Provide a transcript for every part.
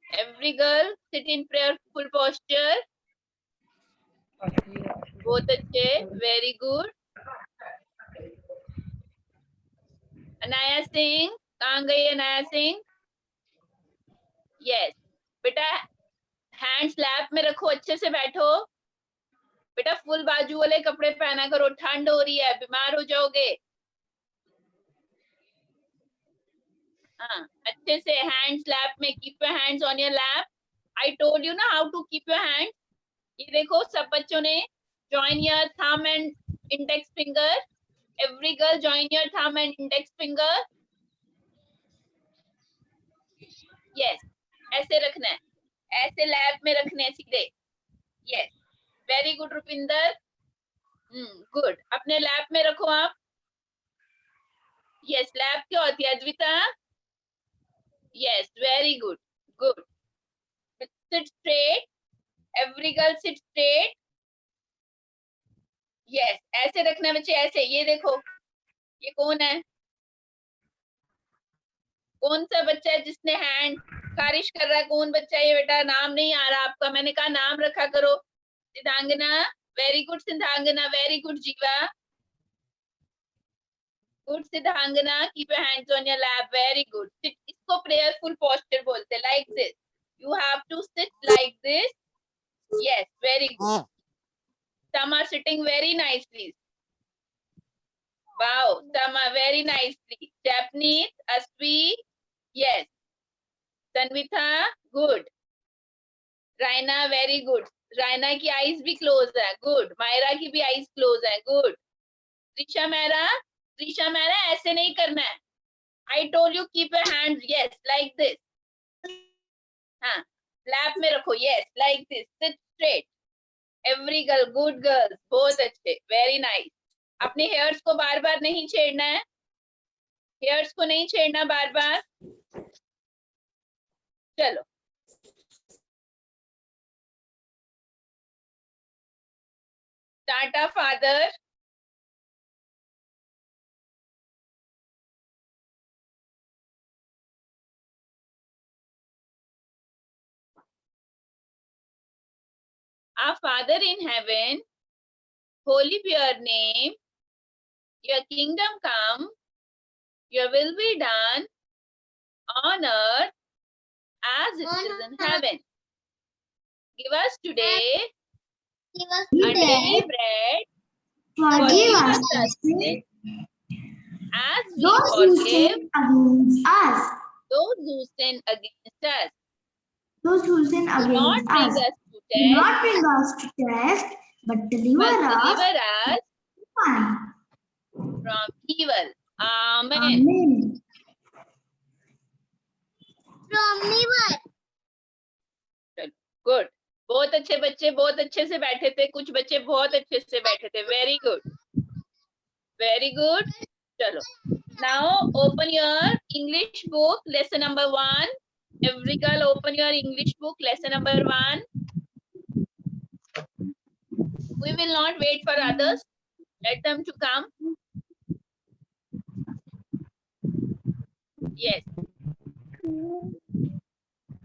Every girl sit in prayerful posture. बहुत अच्छे, very good. Anaya Singh, कहाँ गई अनाया सिंह? Yes. बेटा हैंड्स लैप में रखो, अच्छे से बैठो। बेटा फुल बाजू वाले कपड़े पहना करो, ठंड हो रही है, बीमार हो जाओगे। हाँ, अच्छे से हैंड्स लैप में, keep your hands on your lap. I told you ना how to keep your hands. ये देखो सब बच्चों ने join your thumb and index finger. Every girl join your thumb and index finger. Yes, ऐसे रखना है, ऐसे लैप में रखने हैं सीधे। Yes, very good Rupinder. Good, अपने लैप में रखो आप। Yes, लैप क्या होती है Advaita? Yes, very good, good. Sit straight. Every girl sit straight. Yes, ऐसे रखना है बच्चे, ऐसे। ये देखो, ये कौन है? कौन सा बच्चा है जिसने हैंड खारिश कर रहा है? कौन बच्चा है ये बेटा? नाम नहीं आ रहा आपका, मैंने कहा नाम रखा करो। Siddhangana, very good Siddhangana, very good Jeeva, good Siddhangana, keep your hands on your lap, very good. इसको प्रेयरफुल पोस्चर बोलते हैं, like this, you have to sit like this. Yes, very good, some are sitting very nicely. Wow, some are very nicely. Japanese, Asvi, yes. Tanvitha, good. Raina, very good. Raina की eyes भी close है, good. Myra की भी eyes close है, good. Trisha Mehra, Trisha Mehra ऐसे नहीं करना है। आई told you keep your hands, yes, like this. हाँ, लैप में रखो, yes, like this, seat straight. Every girl, good girls, बहुत अच्छे, वेरी नाइस। अपने हेयर्स को बार बार नहीं छेड़ना है, हेयर्स को नहीं छेड़ना बार बार। चलो, Tata father, our Father in heaven, holy be your name, your kingdom come, your will be done on earth as it is in heaven. Give us today a daily bread. Forgive us our sins as we forgive those who sin against us. Those who sin Do not against bring us. us to Do test, not bring us to test, but deliver us from evil. Amen. Amen. From evil. Good, बहुत अच्छे बच्चे, बहुत अच्छे से बैठे थे। कुछ बच्चे बहुत अच्छे से बैठे थे, वेरी गुड, वेरी गुड। चलो, now open your English book, lesson number 1. Every girl open your English book, lesson number 1. We will not wait for others, let them to come. Yes,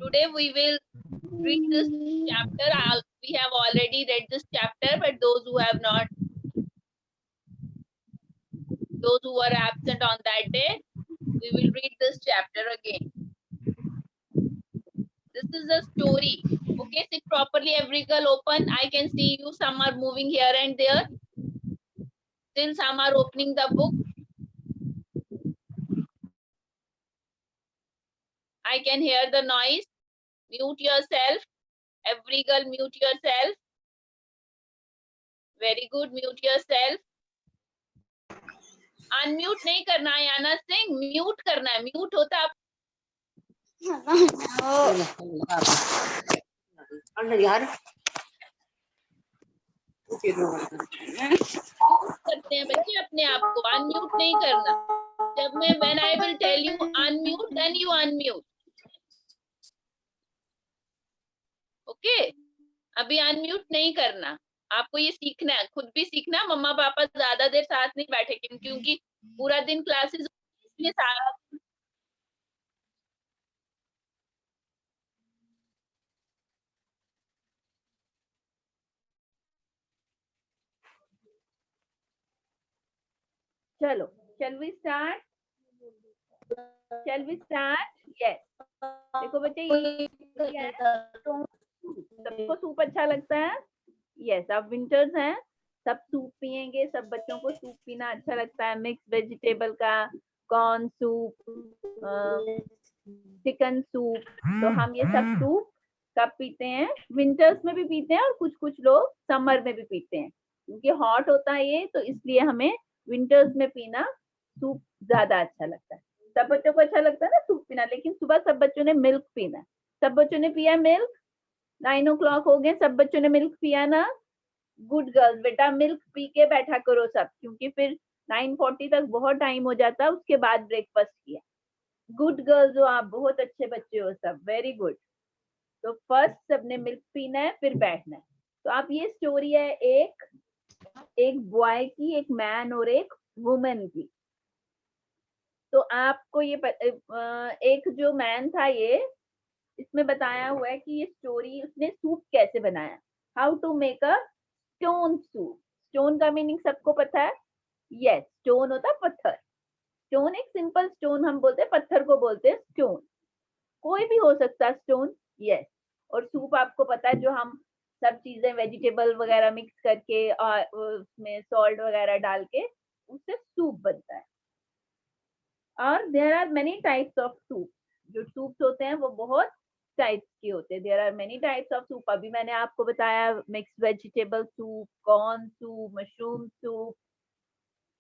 today we will read this chapter. We have already read this chapter, but those who have not, those who were absent on that day, we will read this chapter again. This is a story. Okay, sit properly, every girl open. I can see you, some are moving here and there. Still some are opening the book. I can hear the noise. Mute yourself. Every girl mute yourself. Very good, mute yourself. Unmute नहीं करना है याना Singh, mute करना है। Mute होता है यार करते हैं बच्चे अपने आप को, अनम्यूट नहीं करना। जब मैं when I will tell you unmute, then you unmute. Okay, अभी अनम्यूट नहीं करना। आपको ये सीखना है, खुद भी सीखना। मम्मा पापा ज्यादा देर साथ नहीं बैठेंगे क्योंकि पूरा दिन क्लासेस, इसलिए सारा चलो, shall we start? Yes. देखो बच्चे, ये क्या है? सबको सूप अच्छा लगता है? यस, आप विंटर्स हैं, सब सूप पियेंगे, सब बच्चों को सूप पीना अच्छा लगता है, मिक्स वेजिटेबल का, कॉर्न सूप, चिकन सूप। तो हम ये सब सूप कब पीते हैं? विंटर्स में भी पीते हैं और कुछ कुछ लोग समर में भी पीते हैं, क्योंकि हॉट होता है ये, तो इसलिए हमें विंटर्स में पीना सूप ज्यादा अच्छा लगता है। सब बच्चों को अच्छा लगता है ना सूप पीना, लेकिन सुबह सब बच्चों ने मिल्क पीना है। सब बच्चों ने पिया मिल्क? 9 o'clock हो गए, सब बच्चों ने मिल्क पिया ना? गुड गर्ल्स, बेटा मिल्क पी के बैठा करो सब, क्योंकि फिर 9:40 तक बहुत टाइम हो जाता है, उसके बाद ब्रेकफास्ट किया। गुड गर्ल्स हो आप, बहुत अच्छे बच्चे हो सब, वेरी गुड। तो फर्स्ट सबने मिल्क पीना है, फिर बैठना है। तो आप, ये स्टोरी है एक बॉय की, एक मैन और एक वुमेन की। तो आपको ये एक जो मैन था, ये इसमें बताया हुआ है कि ये स्टोरी, उसने सूप कैसे बनाया, how to make a stone soup. Stone का मीनिंग सबको पता है? यस, स्टोन होता है पत्थर। स्टोन एक सिंपल स्टोन हम बोलते हैं, पत्थर को बोलते हैं स्टोन। कोई भी हो सकता है स्टोन। यस, और सूप आपको पता है, जो हम सब चीजें वेजिटेबल वगैरह मिक्स करके और उसमें सॉल्ट वगैरह डाल के उससे सूप बनता है। और there are many types of soup. जो सूप्स होते हैं वो बहुत टाइप्स के होते हैं। There are many types of soup. अभी मैंने आपको बताया mix vegetable soup, corn soup, mushroom soup,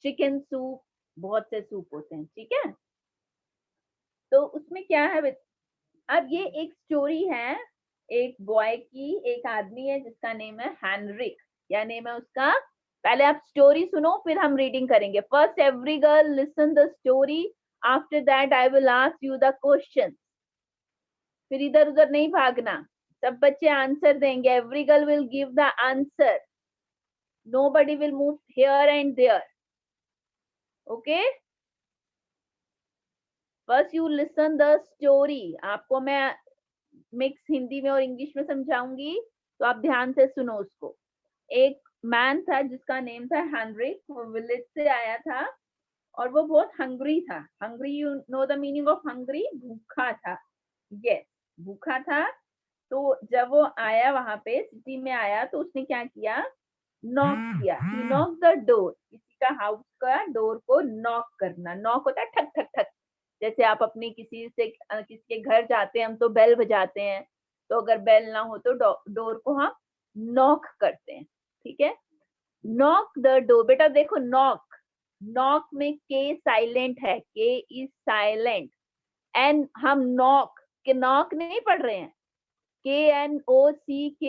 chicken soup, बहुत से सूप होते हैं, ठीक है। तो उसमें क्या है, अब ये एक स्टोरी है एक बॉय की, एक आदमी है जिसका नेम है हेनरिक। क्या नेम है उसका? पहले आप स्टोरी सुनो, फिर हम रीडिंग करेंगे। First every girl listen the story, after that I will ask you the question. फिर इधर उधर नहीं भागना, सब बच्चे आंसर देंगे। Every girl will give the answer, nobody will move here and there, okay? first you listen the story। आपको मैं मिक्स हिंदी में और इंग्लिश में समझाऊंगी, तो आप ध्यान से सुनो उसको। एक मैन था जिसका नेम था हेनरिक, वो विलेज से आया था और वो बहुत हंग्री था। Hungry, you know the meaning of hungry? भूखा था। यस, भूखा था। तो जब वो आया, वहां पे सिटी में आया, तो उसने क्या किया? नॉक किया। ही नॉक द डोर। किसी का हाउस का डोर को नॉक करना। नॉक होता है ठक ठक ठक, जैसे आप अपनी किसी के घर जाते हैं हम, तो बेल बजाते हैं। तो अगर बेल ना हो तो डोर को हम नॉक करते हैं, ठीक है। Knock the door. बेटा देखो, नॉक, नॉक में के साइलेंट है, के इज साइलेंट। एन हम नॉक के नॉक नहीं पढ़ रहे हैं, KNOCKED।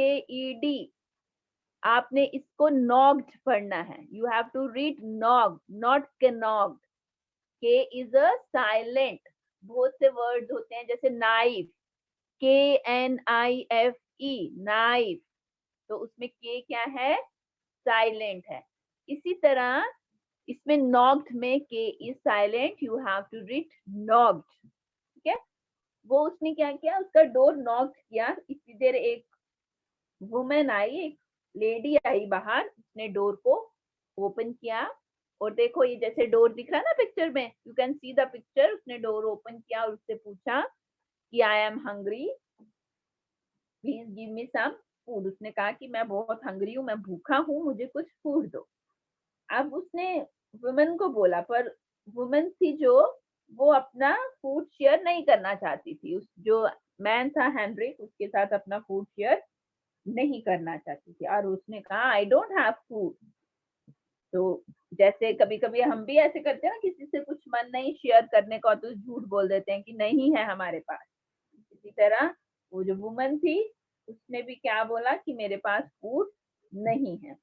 आपने इसको नॉक्ड पढ़ना है। You have to read knocked, not kanocked. K is a silent. बहुत से वर्ड्स होते हैं, जैसे नाइफ, KNIFE, नाइफ। तो उसमें के क्या है? साइलेंट है। इसी तरह इसमें नॉक्ड में K is silent, you have to read knocked, ठीक है। वो उसने क्या किया? उसका डोर नॉक किया। इसी देर एक वुमेन आई, एक लेडी आई बाहर, उसने डोर को ओपन किया। और देखो, ये जैसे डोर दिख रहा है ना पिक्चर में, you can see the picture. उसने डोर ओपन किया और उससे पूछा कि I am hungry, please give me some food. उसने कहा कि मैं बहुत हंग्री हूँ, मैं भूखा हूँ, मुझे कुछ फूड दो। अब उसने वुमेन को बोला, पर वुमेन थी जो, वो अपना फूड शेयर नहीं करना चाहती थी। उस जो मैन था हेनरिक, उसके साथ अपना फूड शेयर नहीं करना चाहती थी। और उसने कहा आई डोंट हैव फूड। तो जैसे कभी कभी हम भी ऐसे करते हैं ना, किसी से कुछ मन नहीं शेयर करने का, तो झूठ बोल देते हैं कि नहीं है हमारे पास। इसी तरह वो जो वुमन थी, उसने भी क्या बोला कि मेरे पास फूड नहीं है।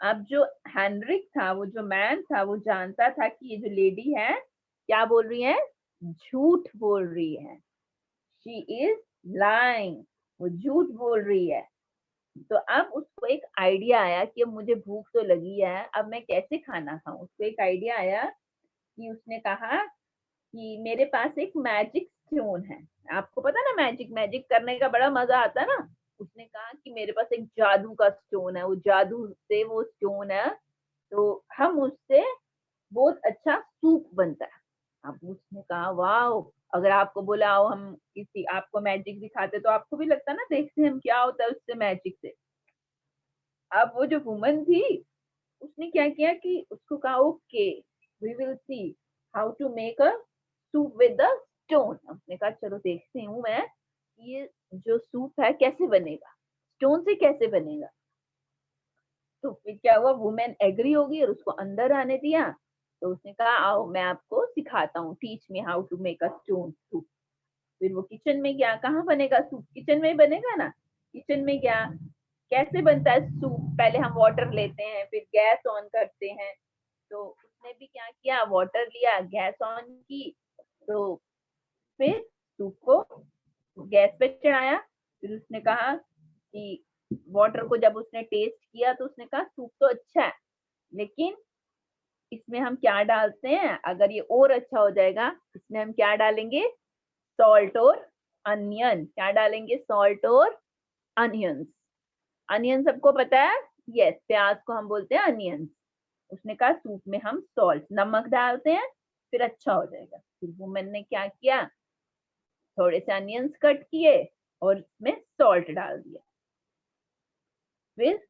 अब जो हेनरिक था, वो जो मैन था, वो जानता था कि ये जो लेडी है क्या बोल रही है? झूठ बोल रही है। शी इज लाइंग, वो झूठ बोल रही है। तो अब उसको एक आइडिया आया कि अब मुझे भूख तो लगी है, अब मैं कैसे खाना खाऊं। उसको एक आइडिया आया कि उसने कहा कि मेरे पास एक मैजिक स्टोन है। आपको पता ना, मैजिक मैजिक करने का बड़ा मजा आता है ना। उसने कहा कि मेरे पास एक जादू का स्टोन है, वो जादू से वो स्टोन है, तो हम उससे बहुत अच्छा सूप बनता है। अब उसने कहा वाह, अगर आपको बोला आओ हम किसी आपको मैजिक दिखाते तो आपको भी लगता ना देखते हम क्या होता है उससे मैजिक से। अब वो जो वुमन थी उसने क्या किया कि उसको कहा okay we will see how to make a soup with the stone. उसने कहा चलो देखती हूँ मैं ये जो सूप है कैसे बनेगा, स्टोन से कैसे बनेगा। तो फिर क्या हुआ, वुमेन एग्री होगी और उसको अंदर आने दिया। तो उसने कहा आओ मैं आपको सिखाता हूँ, teach me how to make a stone soup. फिर वो किचन में गया, कहाँ बनेगा सूप, किचन में ही बनेगा ना। किचन में गया, कैसे बनता है सूप, पहले हम वाटर लेते हैं फिर गैस ऑन करते हैं। तो उसने भी क्या किया, वाटर लिया, गैस ऑन की, तो फिर सूप को गैस पे चढ़ाया। फिर उसने कहा कि वाटर को जब उसने टेस्ट किया तो उसने कहा सूप तो अच्छा है, लेकिन इसमें हम क्या डालते हैं, अगर ये और अच्छा हो जाएगा इसमें हम क्या डालेंगे, सॉल्ट और अनियन। क्या डालेंगे, सॉल्ट और अनियंस। अनियन सबको पता है, यस, प्याज को हम बोलते हैं अनियंस। उसने कहा सूप में हम सॉल्ट नमक डालते हैं फिर अच्छा हो जाएगा। फिर वुमेन ने क्या किया, थोड़े से अनियंस कट किए और इसमें सॉल्ट डाल दिया। फिर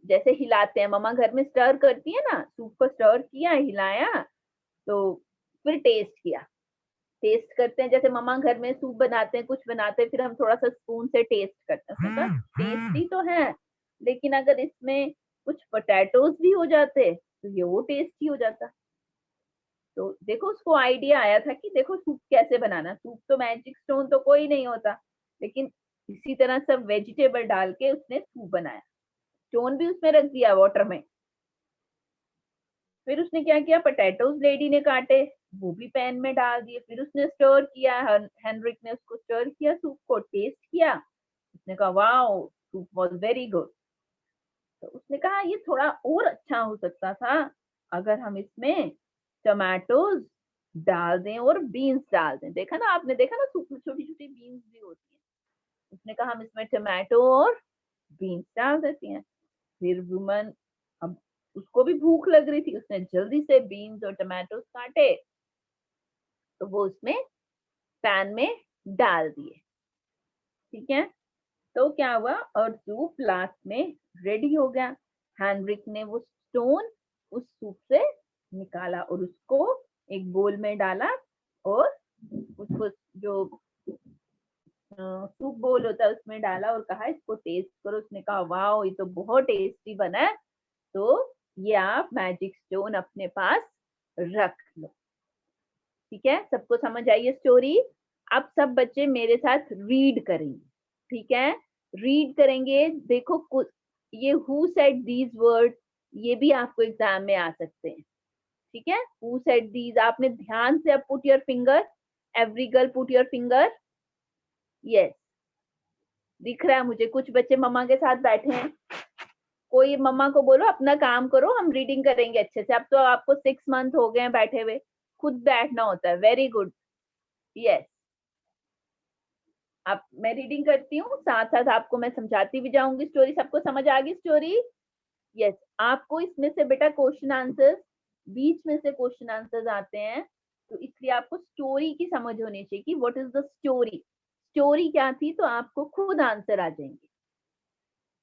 जैसे हिलाते हैं, मम्मा घर में स्टर करती है ना, सूप को स्टर किया, हिलाया, तो फिर टेस्ट किया। टेस्ट करते हैं जैसे मम्मा घर में सूप बनाते हैं, कुछ बनाते हैं, फिर हम थोड़ा सा स्पून से टेस्ट करते हैं। उसने कहा टेस्टी तो है, लेकिन अगर इसमें कुछ पोटैटोज भी हो जाते तो ये वो टेस्टी हो जाता। तो देखो उसको आइडिया आया था कि देखो सूप कैसे बनाना। सूप तो मैजिक स्टोन तो कोई नहीं होता, लेकिन इसी तरह सब वेजिटेबल डाल के उसने सूप बनाया। स्टोन भी उसमें रख दिया वाटर में। फिर उसने क्या किया, पोटैटोज लेडी ने काटे, वो भी पैन में डाल दिए। फिर उसने स्टर किया, हेनरिक ने उसको स्टर किया, सूप को टेस्ट किया। उसने कहा wow soup was very good. तो उसने कहा ये थोड़ा और अच्छा हो सकता था अगर हम इसमें टमाटोज डाल दें और बीन्स डाल दें। देखा ना आपने, देखा ना सूप में छोटी छोटी बीन्स भी होती है। उसने कहा हम इसमें टमाटो और बीन्स डाल देती हैं। फिर वुमन, अब उसको भी भूख लग रही थी, उसने जल्दी से बीन्स और टमाटोज काटे तो वो उसमें पैन में डाल दिए। ठीक है, तो क्या हुआ, और सूप लास्ट में रेडी हो गया। हेनरिक ने वो स्टोन उस सूप से निकाला और उसको एक बोल में डाला और उसको जो सूप बोल होता है उसमें डाला और कहा इसको टेस्ट करो। उसने कहा वाह ये तो बहुत टेस्टी बना है, तो ये आप मैजिक स्टोन अपने पास रख लो। ठीक है, सबको समझ आई है स्टोरी। अब सब बच्चे मेरे साथ रीड करेंगे। ठीक है, रीड करेंगे। देखो कुछ ये हु सेड दीज वर्ड, ये भी आपको एग्जाम में आ सकते हैं। ठीक है, हु सेड दीज, आपने ध्यान से अब put your finger, every girl put your finger. Yes, दिख रहा है मुझे कुछ बच्चे मम्मा के साथ बैठे हैं। कोई मम्मा को बोलो अपना काम करो, हम रीडिंग करेंगे अच्छे से। अब तो आपको 6 मंथ हो गए हैं बैठे हुए, खुद बैठना होता है। Very good, yes. अब मैं रीडिंग करती हूँ, साथ साथ आपको मैं समझाती भी जाऊंगी स्टोरी। सबको समझ आ गई स्टोरी? यस। आपको इसमें से बेटा क्वेश्चन आंसर्स, बीच में से क्वेश्चन आंसर्स आते हैं, तो इसलिए आपको स्टोरी की समझ होनी चाहिए कि what is the story, story क्या थी, तो आपको खुद आंसर आ जाएंगे।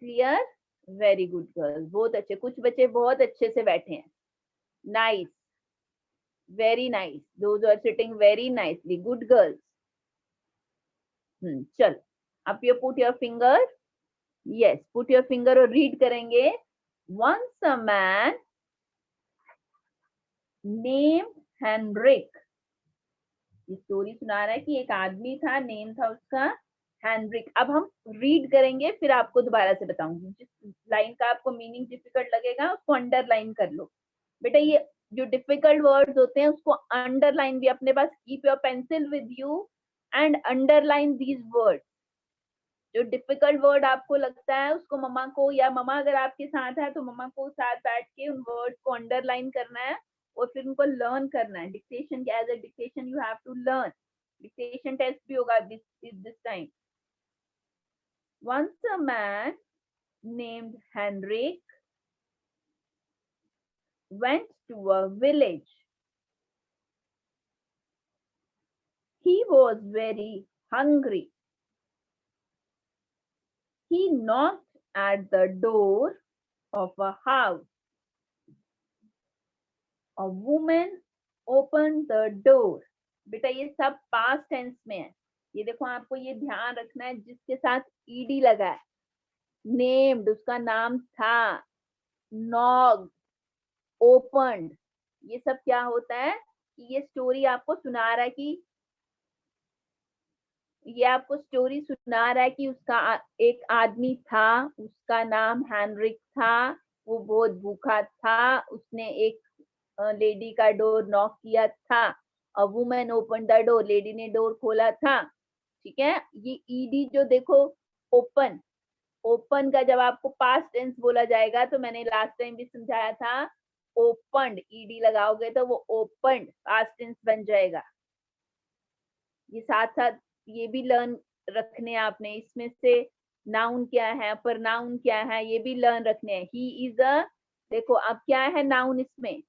क्लियर? वेरी गुड गर्ल्स, बहुत अच्छे, कुछ बच्चे बहुत अच्छे से बैठे हैं। Nice, very nice, those are sitting very nicely, good girls. चलो, अब you put your finger, yes put your finger और रीड करेंगे। Once a man named Henrik, ये स्टोरी सुना रहा है कि एक आदमी था, नेम था उसका हेनरिक। अब हम रीड करेंगे फिर आपको दोबारा से बताऊंगी। जिस लाइन का आपको मीनिंग डिफिकल्ट लगेगा उसको अंडरलाइन कर लो। बेटा ये जो डिफिकल्ट वर्ड्स होते हैं उसको अंडरलाइन भी अपने पास, keep your pencil with you and underline these words. जो डिफिकल्ट वर्ड आपको लगता है उसको मम्मा को, या मम्मा अगर आपके साथ है तो मम्मा को साथ बैठ के उन वर्ड्स को अंडरलाइन करना है और फिर उनको लर्न करना है। Dictation, as a dictation you have to learn. Dictation test भी होगा this time. Once a man named Henrik went to a village. He was very hungry. He knocked at the door of a house. A woman opened the door. बेटा ये सब past tense में है. ये देखो आपको ये ध्यान रखना है जिसके साथ ईडी लगा है. नेम्ड उसका नाम था. नॉग, ओपन्ड, ये सब क्या होता है कि ये स्टोरी आपको सुना रहा है कि ये आपको स्टोरी सुना रहा है कि उसका एक आदमी था, उसका नाम हेनरिक था, वो बहुत भूखा था, उसने एक लेडी का डोर नॉक किया था. A woman open the door, lady ने डोर खोला था. ठीक है. ये ईडी जो देखो ओपन, ओपन का जब आपको पास्ट टेंस बोला जाएगा तो मैंने लास्ट टाइम भी समझाया था, ओपन्ड ईडी लगाओगे तो वो ओपन्ड पास्ट टेंस बन जाएगा. ये साथ साथ ये भी लर्न रखने आपने. इसमें से नाउन क्या है, प्रोनाउन क्या है, ये भी लर्न रखने हैं. ही इज अ, देखो अब क्या है नाउन इसमें.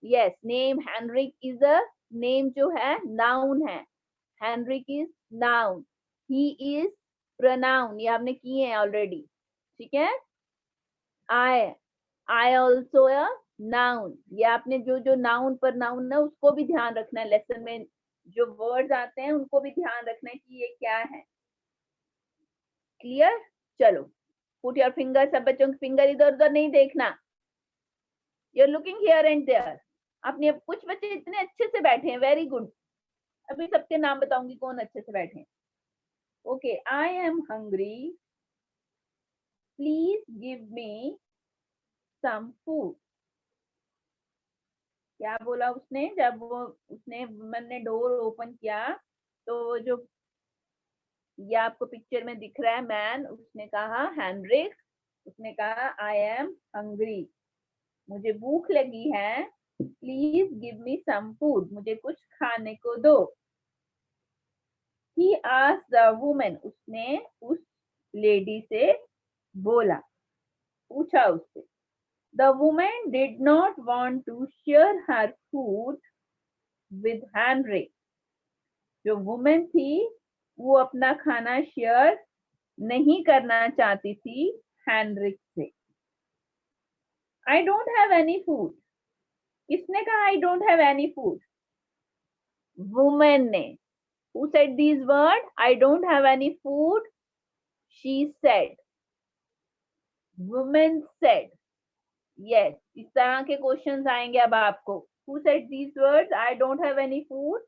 Yes, name Henrik is a, name जो है नाउन है. Henrik is noun. He is pronoun, ये आपने किए हैं ऑलरेडी. ठीक है. आई ऑल्सो अ नाउन, ये आपने जो जो नाउन पर नाउन है उसको भी ध्यान रखना है. लेसन में जो वर्ड्स आते हैं उनको भी ध्यान रखना है कि ये क्या है. क्लियर. चलो, पुट योर फिंगर. सब बच्चों के फिंगर इधर उधर नहीं देखना. You are looking here and there. आपने कुछ बच्चे इतने अच्छे से बैठे हैं, वेरी गुड. अभी सबके नाम बताऊंगी कौन अच्छे से बैठे हैं. Okay. I am hungry, please give me some food. क्या बोला उसने जब वो उसने वुमन ने डोर ओपन किया तो जो ये आपको पिक्चर में दिख रहा है मैन, उसने कहा हेनरिक, उसने कहा आई एम हंग्री, मुझे भूख लगी है, please give me some food, मुझे कुछ खाने को दो. ही आस्क्ड द वुमन, उसने उस लेडी से बोला, पूछा उससे. The woman did not want to share her food with Henrik. जो वुमेन थी वो अपना खाना शेयर नहीं करना चाहती थी हेनरिक से. I don't have any food. किसने कहा I don't have any food? Women ने. Who said these words? I don't have any food. She said. Woman said. Yes, इस तरह के क्वेश्चंस आएंगे अब आपको. Who said these words? I don't have any food.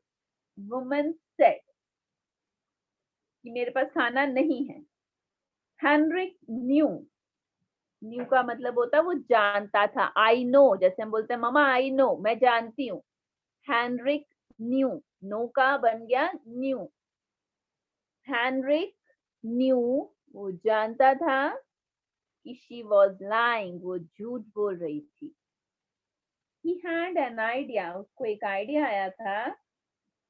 Woman said. कि मेरे पास खाना नहीं है. Heinrich new. न्यू का मतलब होता है वो जानता था. आई नो, जैसे हम बोलते हैं मामा आई नो, मैं जानती हूँ. हेनरिक न्यू, नो का बन गया न्यू. हेनरिक न्यू, वो जानता था कि शी वॉज लाइंग, वो झूठ बोल रही थी. He had an idea, उसको एक आइडिया आया था.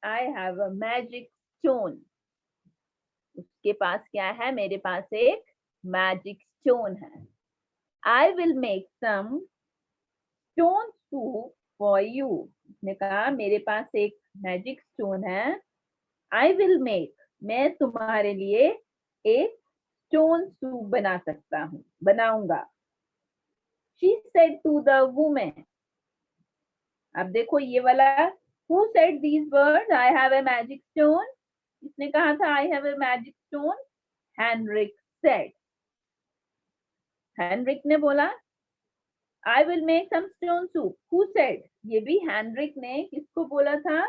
I have a magic stone. उसके पास क्या है, मेरे पास एक मैजिक स्टोन है. I will make some stone soup for you. उसने कहा मेरे पास एक मैजिक स्टोन है. I will make, मैं तुम्हारे लिए एक स्टोन सूप बना सकता हूँ, बनाऊंगा. She said to the woman. अब देखो ये वाला, who said these words? I have a magic stone. किसने कहा था I have a magic stone? Henrik said. Henrik ने बोला I will make some stone soup. Who said? ये भी हेनरिक ने किसको बोला था?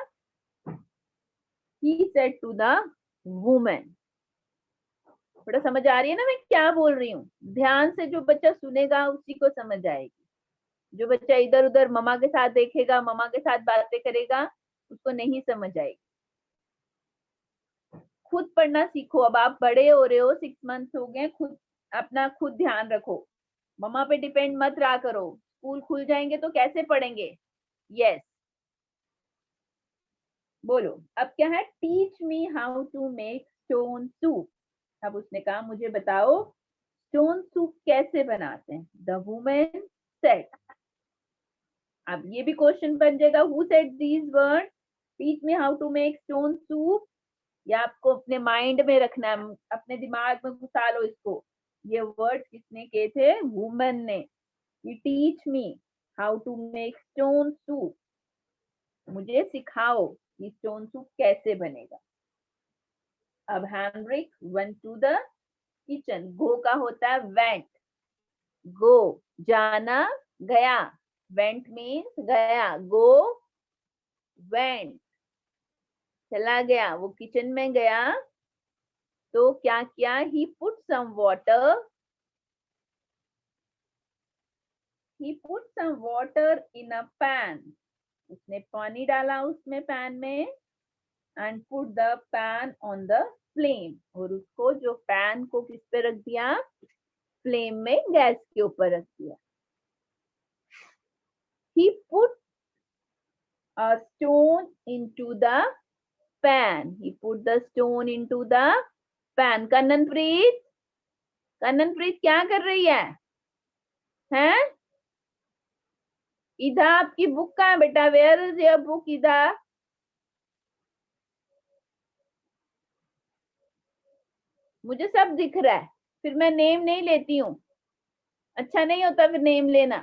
He said to the woman. बड़ा समझ आ रही है ना मैं क्या बोल रही हूँ? ध्यान से जो बच्चा सुनेगा उसी को समझ आएगी. जो बच्चा इधर उधर मम्मा के साथ देखेगा, मम्मा के साथ बातें करेगा, उसको नहीं समझ आएगी. खुद पढ़ना सीखो. अब आप बड़े हो रहे हो, 6 मंथ्स हो गए, खुद अपना खुद ध्यान रखो. मम्मा पे डिपेंड मत रहा करो. स्कूल खुल जाएंगे तो कैसे पढ़ेंगे? यस, बोलो. अब क्या है? Teach me how to make stone soup. अब उसने कहा मुझे बताओ स्टोन सूप कैसे बनाते हैं. The women said. अब ये भी क्वेश्चन बन जाएगा, who said these words, teach me how to make stone soup. या आपको अपने माइंड में रखना है, अपने दिमाग में घुसा लो इसको। ये वर्ड किसने कहे थे? वुमन ने। Teach me how to make stone soup, मुझे सिखाओ कि स्टोन सूप कैसे बनेगा। अब Henrik went to the kitchen. Go का होता है वेंट, गो जाना, गया। वेंट मीन्स गया, गो वेंट चला गया। वो किचन में गया तो क्या किया? He put some water, he put some water in a pan, उसने पानी डाला उसमें पैन में, and put the pan on the flame, और उसको जो पैन को किस पे रख दिया? फ्लेम में, गैस के ऊपर रख दिया। he put a stone into the pan, he put the stone into the pan। कन्ननप्रीत, कन्ननप्रीत क्या कर रही है? हैं? इधर आपकी बुक कहाँ है बेटा? Where is your book? इधर मुझे सब दिख रहा है, फिर मैं नेम नहीं लेती हूँ, अच्छा नहीं होता फिर नेम लेना।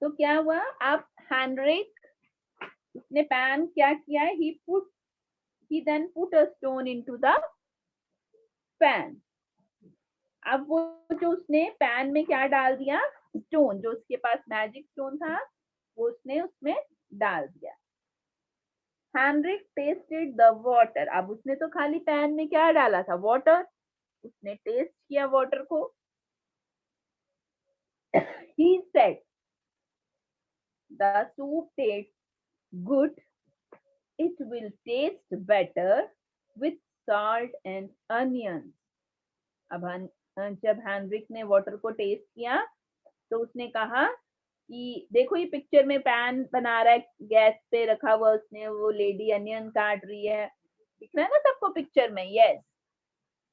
तो क्या हुआ? आप हेनरिक, उसने पैन क्या किया? he then put a stone into the pan। अब वो जो उसने पैन में क्या डाल दिया? स्टोन, जो उसके पास मैजिक स्टोन था वो उसने उसमें डाल दिया। हेनरिक टेस्टेड द वाटर, अब उसने तो खाली पैन में क्या डाला था? वाटर। उसने टेस्ट किया वाटर को। he said the soup tastes good, it will taste better with salt and onions। अब जब हेनरिक ने वाटर को टेस्ट किया तो उसने कहा कि देखो ये पिक्चर में पैन बना रहा है, गैस पे रखा हुआ उसने, वो लेडी अनियन काट रही है, दिख रहा है ना सबको पिक्चर में? यस।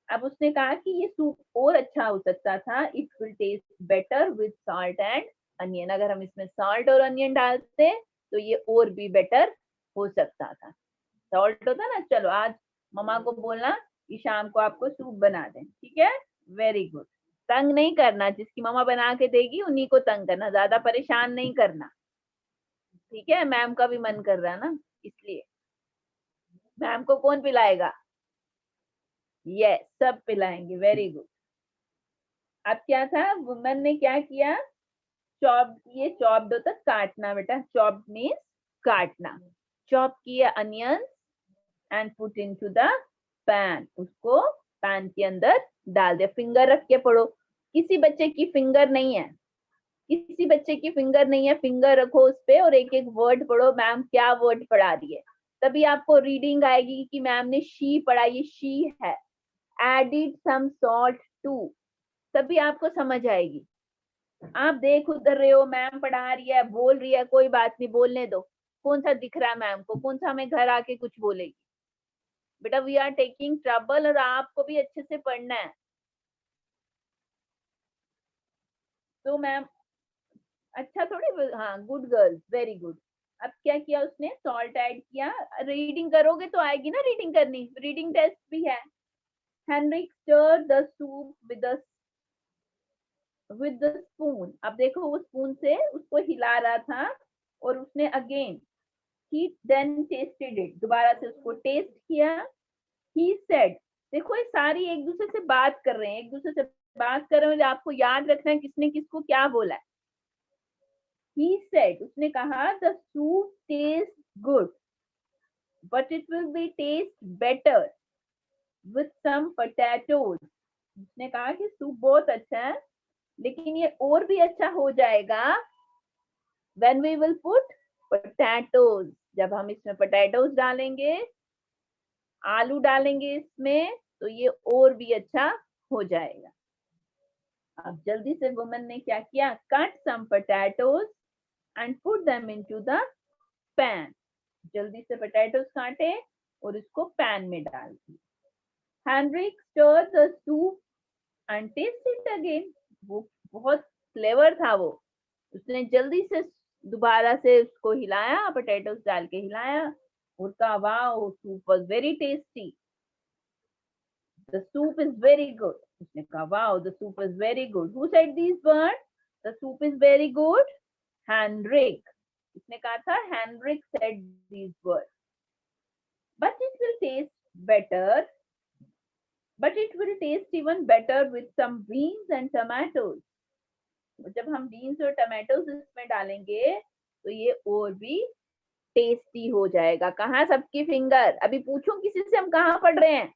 अब उसने कहा कि ये सूप और अच्छा हो सकता था, it will taste better with salt and onion, अगर हम इसमें सॉल्ट और अनियन डालते तो ये और भी बेटर हो सकता था। सॉल्ट होता ना। चलो आज मम्मा को बोलना कि शाम को आपको सूप बना दें, ठीक है? Very good. तंग नहीं करना, जिसकी मम्मा बना के देगी उन्हीं को तंग करना, ज्यादा परेशान नहीं करना, ठीक है? मैम का भी मन कर रहा है ना, इसलिए। मैम को कौन पिलाएगा? यस, सब पिलाएंगे। Very good. अब क्या था? वुमन ने क्या किया? चॉप किए, चॉप्ड होता काटना बेटा, चॉप्ड मीन्स काटना। चॉप किए onion and put into the pan, उसको पैन के अंदर डाल दिया। फिंगर रख के पढ़ो, किसी बच्चे की फिंगर नहीं है, किसी बच्चे की फिंगर नहीं है, फिंगर रखो उस पे और एक एक वर्ड पढ़ो, मैम क्या वर्ड पढ़ा रही है, तभी आपको रीडिंग आएगी कि मैम ने शी पढ़ा, ये शी है। एडिड सम सॉल्ट टू, तभी आपको समझ आएगी। आप देख उधर रहे हो, मैम पढ़ा रही है, बोल रही है, कोई बात नहीं, बोलने दो। कौन सा दिख रहा है मैम को? कौन सा हमें घर आके कुछ बोलेगी? बेटा वी आर टेकिंग ट्रबल, और आपको भी अच्छे से पढ़ना है। तो मैम अच्छा थोड़ी, हाँ गुड गर्ल्स, वेरी गुड। अब क्या किया उसने? सॉल्ट ऐड किया। रीडिंग करोगे तो आएगी ना रीडिंग करनी, रीडिंग टेस्ट भी है। Henrik stirred the soup with the spoon, अब देखो वो स्पून से उसको हिला रहा था, और उसने again he then tasted it, दोबारा से उसको टेस्ट किया। he said, देखो ये सारी एक दूसरे से बात कर रहे हैं, एक दूसरे से बात कर रहे हैं, आपको याद रखना है किसने किसको क्या बोला है। he said, उसने कहा the soup tastes good but it will be taste better with some potatoes, उसने कहा कि सूप बहुत अच्छा है लेकिन ये और भी अच्छा हो जाएगा when we will put potatoes, जब हम इसमें potatoes डालेंगे, आलू डालेंगे इसमें, तो ये और भी अच्छा हो जाएगा। अब जल्दी से वुमन ने क्या किया? Cut some potatoes and put them into the pan, जल्दी से पोटैटोज काटे और इसको पैन में डाल दिए। Henrik stirred the soup and taste it again. वो बहुत क्लेवर था वो, उसने जल्दी से दोबारा से उसको हिलाया, पोटैटोस डाल के हिलाया और कहा wow soup was very tasty, the soup is very good. उसने कहा wow the soup is very good. Who said these words? The soup is very good? Henrik. उसने कहा था Henrik said these words. But it will taste better, but it will taste even better with some beans and tomatoes. जब हम beans और tomatoes इसमें डालेंगे तो ये और भी टेस्टी हो जाएगा। कहाँ सबकी फिंगर? अभी पूछूं किसी से हम कहाँ पढ़ रहे हैं?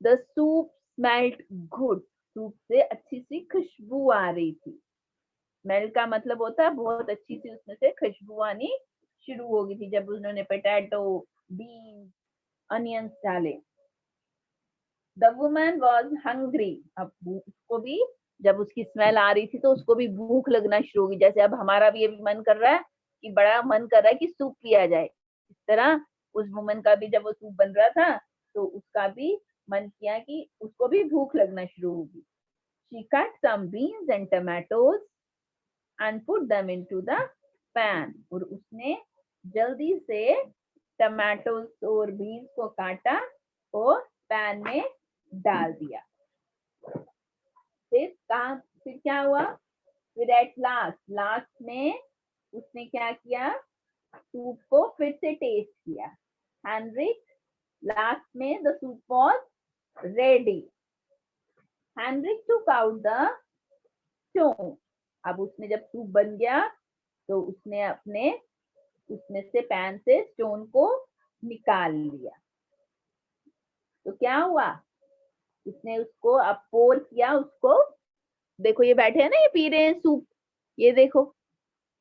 The soup smelled good. Soup से अच्छी सी खुशबू आ रही थी। स्मेल का मतलब होता है बहुत अच्छी सी उसमें से खुशबू आनी शुरू हो गई थी जब उन्होंने पोटैटो, बीन्स, अनियंस डाले। The woman was hungry. अब उसको भी जब उसकी स्मेल आ रही थी तो उसको भी भूख लगना शुरू हो गई। जैसे अब हमारा भी अभी मन कर रहा है कि बड़ा मन कर रहा है कि सूप पिया जाए, इस तरह उस वुमन का भी जब वो सूप बन रहा था तो उसका भी मन किया कि उसको भी भूख लगना शुरू होगी। She cut some beans and tomatoes and put them into the pan. और उसने जल्दी से टमाटोस और बीन्स को काटा और पैन में डाल दिया। फिर क्या हुआ? फिर एट लास्ट में उसने क्या किया? सूप को फिर से टेस्ट किया। हेनरिक लास्ट में the soup was ready. Henrik took out the stone. अब उसने जब सूप बन गया तो उसने उसमें से पैन से स्टोन को निकाल लिया। तो क्या हुआ? उसने उसको अब पोर किया उसको। देखो ये बैठे हैं ना, ये पी रहे हैं सूप। ये देखो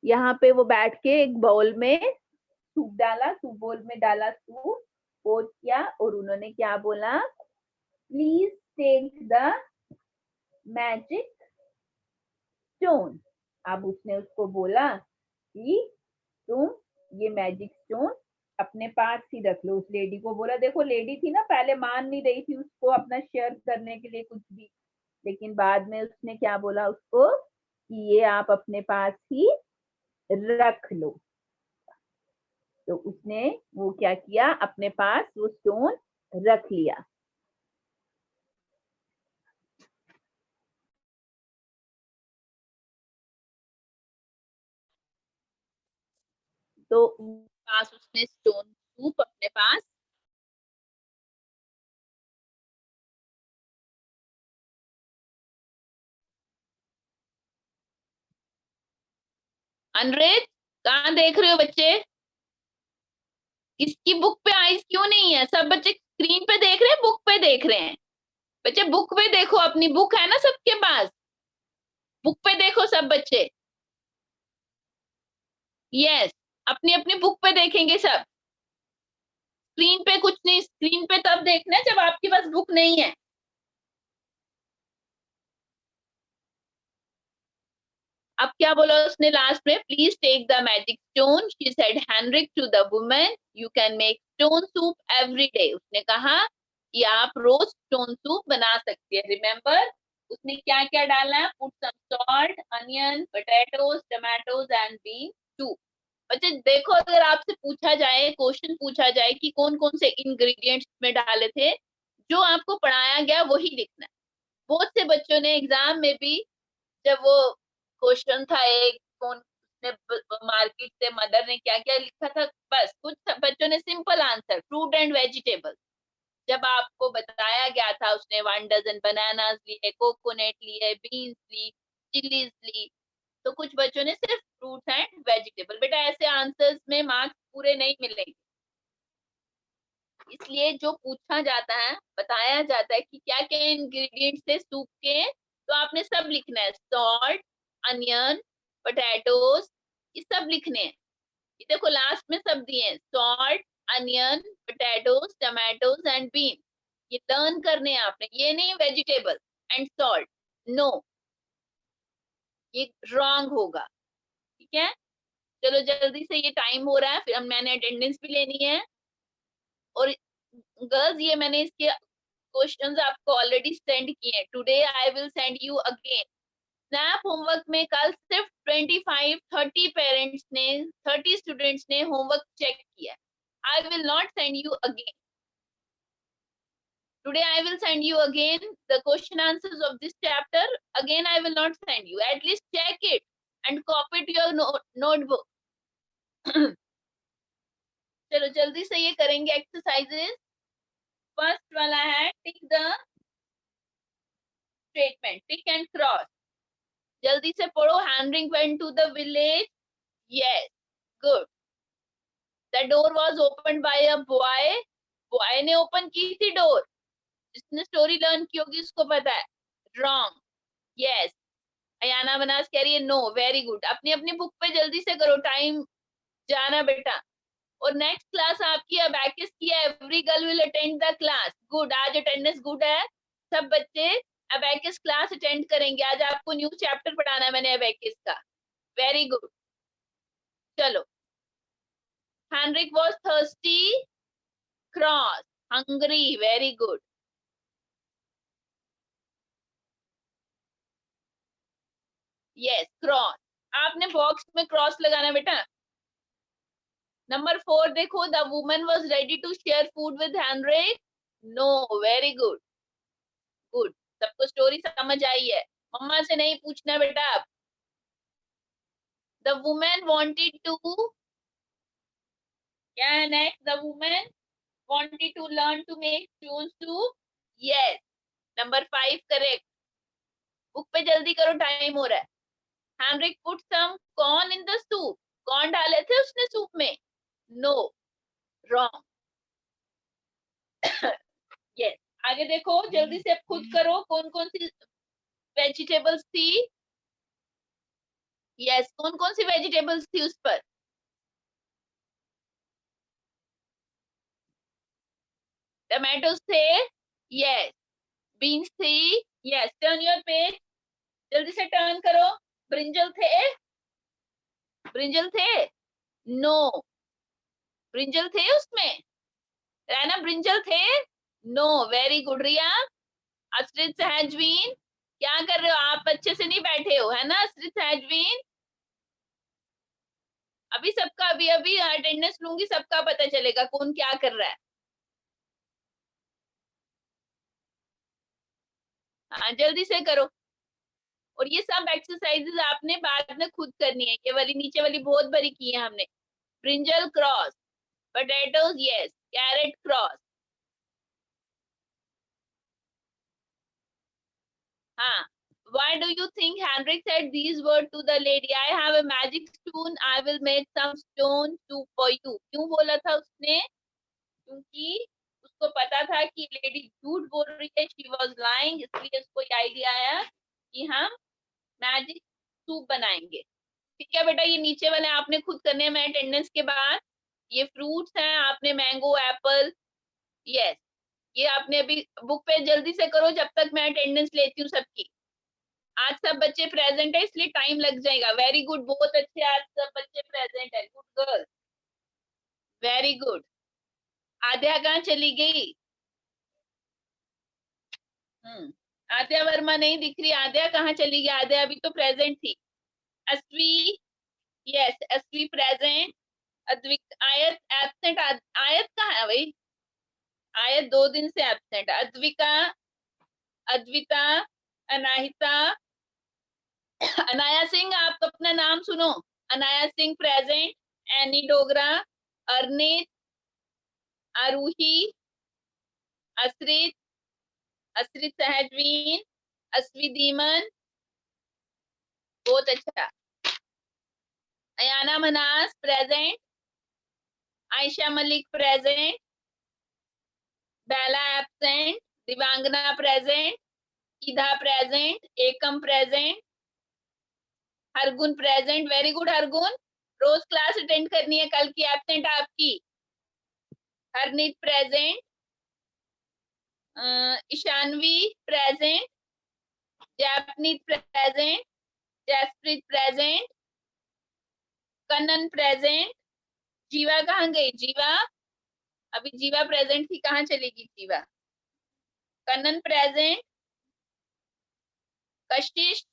यहाँ पे वो बैठ के एक बाउल में सूप डाला, सूप बाउल में डाला सूप, पोर किया और उन्होंने क्या बोला? Please take the magic stone. अब उसने उसको बोला कि तुम ये मैजिक स्टोन अपने पास ही रख लो। उस लेडी को बोला, देखो लेडी थी ना, पहले मान नहीं रही थी उसको अपना शेयर करने के लिए कुछ भी, लेकिन बाद में उसने क्या बोला उसको कि ये आप अपने पास ही रख लो। तो उसने वो क्या किया? अपने पास वो स्टोन रख लिया। तो पास उसने स्टोन सूप अपने पास अनरेज कहाँ देख रहे हो बच्चे? इसकी बुक पे आइज क्यों नहीं है? सब बच्चे स्क्रीन पे देख रहे हैं, बुक पे देख रहे हैं? बच्चे बुक पे देखो, अपनी बुक है ना सबके पास, बुक पे देखो सब बच्चे। यस, अपनी अपनी बुक पे देखेंगे सब, स्क्रीन पे कुछ नहीं। स्क्रीन पे तब देखना है जब आपके पास बुक नहीं है। अब क्या बोला उसने लास्ट में? Please take the magic stone, she said Henrik to the woman, you can make stone soup every day. उसने कहा कि आप रोज स्टोन सूप बना सकते हैं। रिमेम्बर उसने क्या क्या डाला है? Put some salt, onion, potatoes, tomatoes and bean too. बच्चे देखो, अगर आपसे पूछा जाए, क्वेश्चन पूछा जाए कि कौन कौन से इंग्रेडिएंट्स में डाले थे, जो आपको पढ़ाया गया वही लिखना है। बहुत से बच्चों ने एग्जाम में भी, जब वो क्वेश्चन था एक, कौन ने मार्केट से मदर ने क्या क्या लिखा था, बस कुछ बच्चों ने simple answer fruit and vegetable. जब आपको बताया गया था उसने 1 डजन बनानास लिए, कोकोनट लिए, बीन्स ली, चिलीज ली, तो कुछ बच्चों ने सिर्फ फ्रूट्स एंड वेजिटेबल। बेटा ऐसे आंसर्स में मार्क्स पूरे नहीं मिलेंगे, इसलिए जो पूछा जाता है, बताया जाता है कि क्या क्या इंग्रेडिएंट्स थे सूप के, तो आपने सब लिखना है। सॉल्ट, अनियन, पोटैटोज, ये सब लिखने हैं। ये देखो लास्ट में सब दिए हैं, salt, onion, potatoes, tomatoes and bean. ये लर्न करने हैं आपने, ये नहीं वेजिटेबल एंड सॉल्ट, नो, ये रॉन्ग होगा। ठीक है, चलो जल्दी से, ये टाइम हो रहा है, फिर मैंने अटेंडेंस भी लेनी है। और गर्ल्स ये मैंने इसके क्वेश्चंस आपको ऑलरेडी सेंड किए हैं. Today I will send you again. Snap homework में कल सिर्फ 25-30 पेरेंट्स ने 30 स्टूडेंट्स ने होमवर्क चेक किया. I will not send you again. Today I will send you again the question answers of this chapter. Again I will not send you. At least check it and copy to your notebook. चलो जल्दी से ये करेंगे exercises. First वाला है tick the statement, tick and cross. जल्दी से पढ़ो. Henrik went to the village. Yes, good. The door was opened by a boy. Boy ने ओपन की थी डोर. जिसने स्टोरी लर्न की होगी उसको पता है. रॉन्ग. यस. अयाना बनास कह रही है नो. Very good. अपनी अपनी बुक पे जल्दी से करो, टाइम जाना बेटा. और नेक्स्ट क्लास आपकी अबैकस की है. Every girl will attend the class. Good. आज अटेंडेंस गुड है. सब बच्चे अबैकस क्लास अटेंड करेंगे. आज आपको न्यू चैप्टर पढ़ाना है मैंने अबैकस का. Very good. चलो. Henrik was thirsty. Cross. Hungry. Very good. Yes. Cross. आपने बॉक्स में क्रॉस लगाना बेटा. नंबर 4 देखो. The woman was ready to share food with Henrik. No. Very good. Good. सबको स्टोरी समझ आई है. मम्मा से नहीं पूछना बेटा आप. द वुमन वांटेड टू, क्या है next? The woman wanted to learn to make stones too. Yes. Number 5 correct. Book पे जल्दी करो, टाइम हो रहा है. Henrik put some corn in the soup. Corn डाले थे उसने सूप में. नो. रॉन्ग. यस. आगे देखो जल्दी से खुद करो. कौन कौन सी वेजिटेबल्स थी? यस. कौन कौन सी वेजिटेबल्स थी उस पर? टमाटोस थे. यस. बीन्स थी. यस. Turn your page. जल्दी से टर्न करो. ब्रिंजल थे. ब्रिंजल थे. नो. ब्रिंजल थे उसमें. रैना ब्रिंजल थे. नो. वेरी गुड रिया. असरित सहजवीन क्या कर रहे हो आप? अच्छे से नहीं बैठे हो है ना असरित सहजवीन. अभी सबका अभी अभी अटेंडेंस लूंगी, सबका पता चलेगा कौन क्या कर रहा है. हाँ जल्दी से करो. और ये सब एक्सरसाइजेस आपने बाद में खुद करनी है. ये वाली नीचे वाली बहुत बड़ी की है हमने. Brinjal cross. Potatoes yes. Carrot cross. हाँ. Why do you think Henrik said these words to the lady? I have a magic spoon. I will make some stone soup for you. क्यों बोला था उसने? क्योंकि उसको पता था कि लेडी झूठ बोल रही है. She was lying. इसलिए उसको ये आइडिया आया कि हम मैजिक सूप बनाएंगे. ठीक है बेटा. ये नीचे वाले आपने खुद करने हैं. मैं अटेंडेंस के बाद. ये फ्रूट्स हैं. आपने मैंगो, एप्पल. यस. ये आपने अभी बुक पे जल्दी से करो जब तक मैं अटेंडेंस लेती हूँ सबकी. आज सब बच्चे प्रेजेंट है इसलिए टाइम लग जाएगा. Very good. बहुत अच्छे. आज सब बच्चे प्रेजेंट है. Good girl. Very good. Aadya कहाँ चली गई? आद्या वर्मा नहीं दिख रही. आद्या कहाँ चली गई? आद्या अभी तो प्रेजेंट थी. अस्वी. यस. अस्वी प्रेजेंट. अद्विक. आयत एब्सेंट. आयत कहाँ है भाई? आयत 2 दिन से एब्सेंट. अद्विका, अद्विता, अनाहिता, अनाया सिंह. आप अपना नाम सुनो. अनाया सिंह प्रेजेंट. एनी डोगरा, अर्नित, आरूही, असरित, असरित सहजवीन, अस्वी दीमन. बहुत अच्छा. Ayana Manas present. Ayesha Malik present. Bela absent. Divangana present. Ida present. Ekam present. Hargun present. Very good Hargun. रोज क्लास अटेंड करनी है. कल की एब्सेंट आपकी. Harneet present. Ishanvi present. Jaipneet present. Jaspreet present. Kanan present. Jeeva कहाँ गई? जीवा अभी जीवा प्रेजेंट थी. कहाँ चलेगी जीवा? Kannan present. Kashish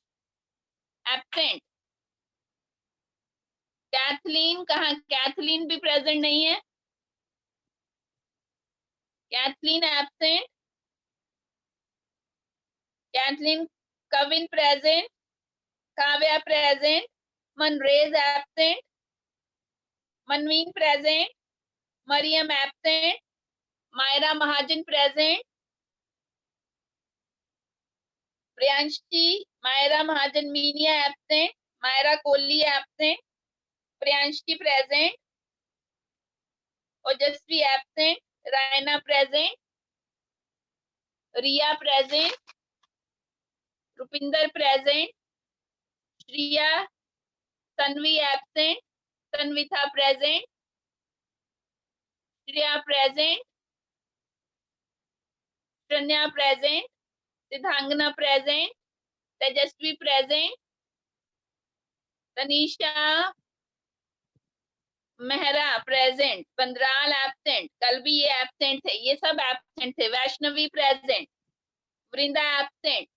absent. Kathleen कहाँ? Kathleen भी present नहीं है. Kathleen absent. Kathleen. Kavin present. Kavya present. Manrez absent. Manveen present. Mariam absent. Myra Mahajan present. Priyanshi, Myra Mahajan Meenia absent. Myra Kohli absent. Priyanshi present. Ojasvi absent. Raina present. Riya present. Rupinder present. Shriya. Tanvi absent. Tanvitha present. Shriya present. Shanya present. Siddhangana present. Tejasvi present. Tanisha Mehra present. Bandral absent. कल भी ये absent थे. ये सब absent थे. Vaishnavi present. वृंदा absent.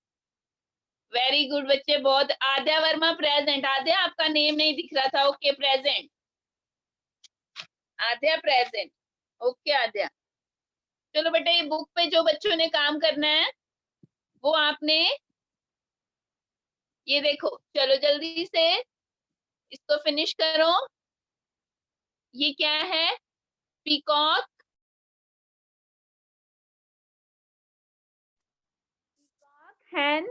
Very good बच्चे, बहुत. आद्या Verma present. आद्या आपका नेम नहीं दिख रहा था. Okay present. Aadya present. Okay Aadya. चलो बेटा, ये बुक पे जो बच्चों ने काम करना है वो आपने ये देखो. चलो जल्दी से इसको फिनिश करो. ये क्या है? पीकॉक. हैन.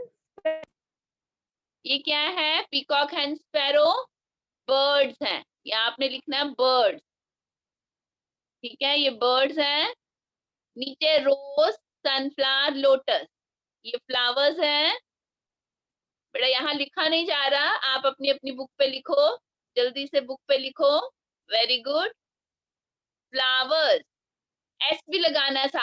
ये क्या है? पीकॉक एंड स्पैरो बर्ड्स हैं. यहाँ आपने लिखना है बर्ड्स. ठीक है, ये बर्ड्स हैं. नीचे रोज, सनफ्लावर, लोटस, ये फ्लावर्स हैं. बेटा यहाँ लिखा नहीं जा रहा, आप अपनी अपनी बुक पे लिखो. जल्दी से बुक पे लिखो. Very good. फ्लावर्स. एस भी लगाना है साथ.